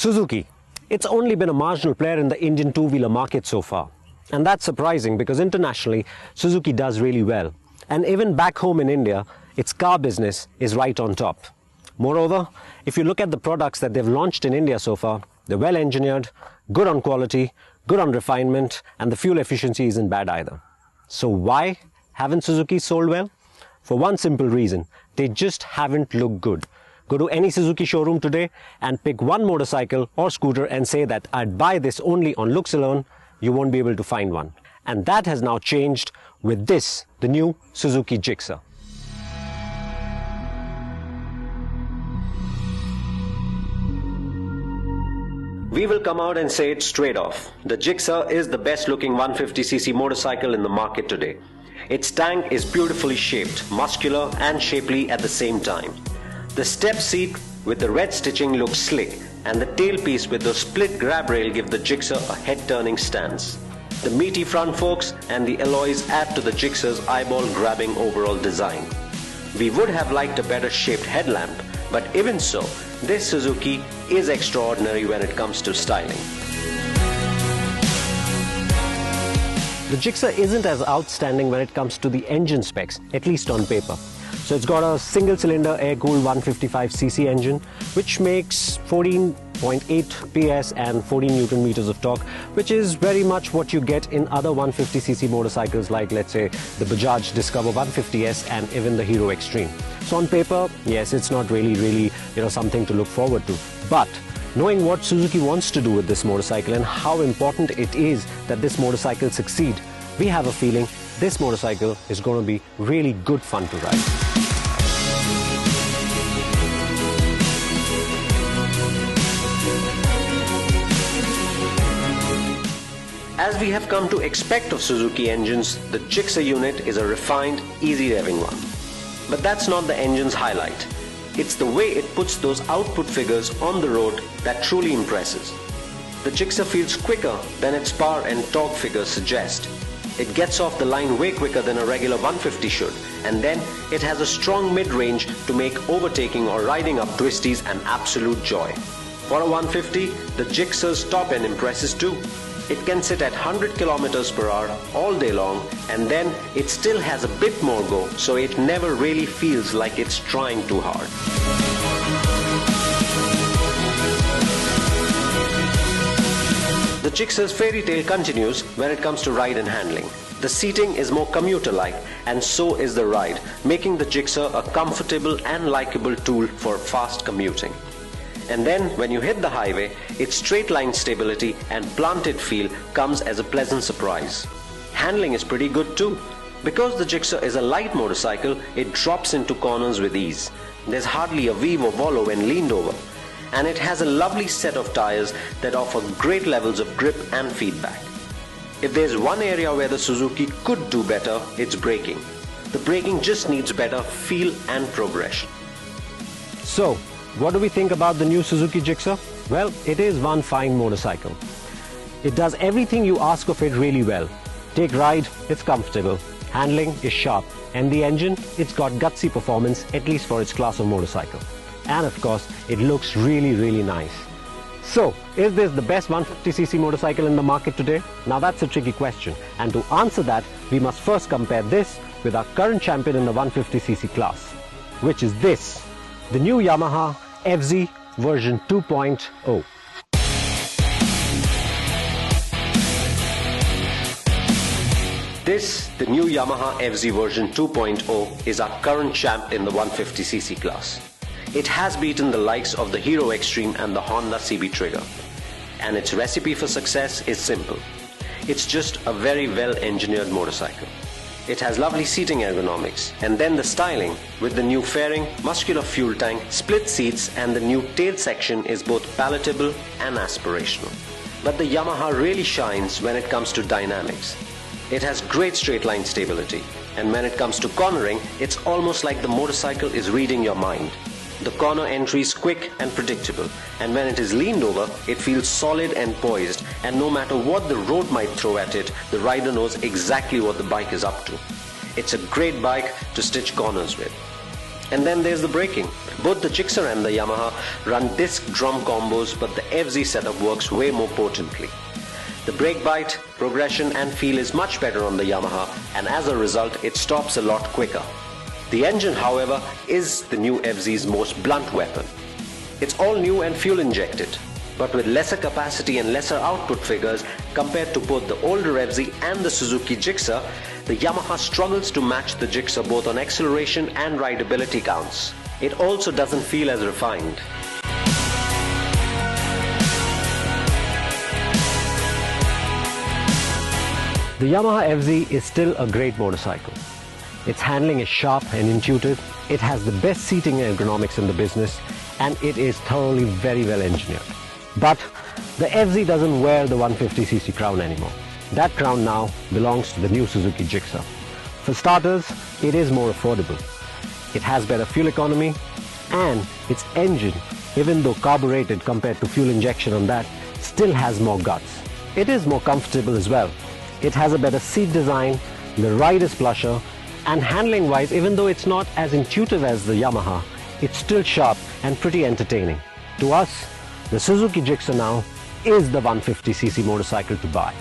Suzuki. It's only been a marginal player in the Indian two-wheeler market so far. And that's surprising because internationally, Suzuki does really well. And even back home in India, its car business is right on top. Moreover, if you look at the products that they've launched in India so far, they're well engineered, good on quality, good on refinement, and the fuel efficiency isn't bad either. So why haven't Suzuki sold well? For one simple reason, they just haven't looked good. Go to any Suzuki showroom today and pick one motorcycle or scooter and say that I'd buy this only on looks alone, you won't be able to find one. And that has now changed with this, the new Suzuki Gixxer. We will come out and say it straight off. The Gixxer is the best looking 150cc motorcycle in the market today. Its tank is beautifully shaped, muscular and shapely at the same time. The step seat with the red stitching looks slick, and the tailpiece with the split grab rail give the Gixxer a head-turning stance. The meaty front forks and the alloys add to the Gixxer's eyeball-grabbing overall design. We would have liked a better shaped headlamp, but even so, this Suzuki is extraordinary when it comes to styling. The Gixxer isn't as outstanding when it comes to the engine specs, at least on paper. So it's got a single-cylinder air-cooled 155cc engine, which makes 14.8 PS and 14 Newton meters of torque, which is very much what you get in other 150cc motorcycles like, let's say, the Bajaj Discover 150S and even the Hero Extreme. So on paper, yes, it's not really something to look forward to. But knowing what Suzuki wants to do with this motorcycle and how important it is that this motorcycle succeed, we have a feeling this motorcycle is going to be really good fun to ride. As we have come to expect of Suzuki engines, the Gixxer unit is a refined, easy revving one. But that's not the engine's highlight. It's the way it puts those output figures on the road that truly impresses. The Gixxer feels quicker than its power and torque figures suggest. It gets off the line way quicker than a regular 150 should, and then it has a strong mid-range to make overtaking or riding up twisties an absolute joy. For a 150, the Gixxer's top end impresses too. It can sit at 100 km per hour all day long, and then it still has a bit more go, so it never really feels like it's trying too hard. The Gixxer's fairy tale continues when it comes to ride and handling. The seating is more commuter-like, and so is the ride, making the Gixxer a comfortable and likable tool for fast commuting. And then when you hit the highway, its straight line stability and planted feel comes as a pleasant surprise. Handling is pretty good too. Because the Gixxer is a light motorcycle, it drops into corners with ease. There's hardly a weave or wallow when leaned over. And it has a lovely set of tires that offer great levels of grip and feedback. If there's one area where the Suzuki could do better, it's braking. The braking just needs better feel and progression. So, what do we think about the new Suzuki Gixxer? Well, it is one fine motorcycle. It does everything you ask of it really well. Take ride, it's comfortable. Handling is sharp. And the engine, it's got gutsy performance, at least for its class of motorcycle. And of course, it looks really nice. So, is this the best 150cc motorcycle in the market today? Now that's a tricky question. And to answer that, we must first compare this with our current champion in the 150cc class, which is this, the new Yamaha FZ version 2.0. This, the new Yamaha FZ version 2.0, is our current champ in the 150cc class. It has beaten the likes of the Hero Extreme and the Honda CB Trigger. And its recipe for success is simple. It's just a very well-engineered motorcycle. It has lovely seating ergonomics, and then the styling with the new fairing, muscular fuel tank, split seats and the new tail section is both palatable and aspirational. But the Yamaha really shines when it comes to dynamics. It has great straight line stability, and when it comes to cornering, it's almost like the motorcycle is reading your mind. The corner entry is quick and predictable, and when it is leaned over, it feels solid and poised, and no matter what the road might throw at it, the rider knows exactly what the bike is up to. It's a great bike to stitch corners with. And then there's the braking. Both the Gixxer and the Yamaha run disc drum combos, but the FZ setup works way more potently. The brake bite, progression and feel is much better on the Yamaha, and as a result it stops a lot quicker. The engine, however, is the new FZ's most blunt weapon. It's all new and fuel injected, but with lesser capacity and lesser output figures compared to both the older FZ and the Suzuki Gixxer, the Yamaha struggles to match the Gixxer both on acceleration and rideability counts. It also doesn't feel as refined. The Yamaha FZ is still a great motorcycle. Its handling is sharp and intuitive, it has the best seating ergonomics in the business, and it is thoroughly very well engineered. But the FZ doesn't wear the 150cc crown anymore. That crown now belongs to the new Suzuki Gixxer. For starters, it is more affordable. It has better fuel economy, and its engine, even though carbureted compared to fuel injection on that, still has more guts. It is more comfortable as well. It has a better seat design, the ride is plusher, and handling wise, even though it's not as intuitive as the Yamaha, it's still sharp and pretty entertaining. To us, the Suzuki Gixxer now is the 150cc motorcycle to buy.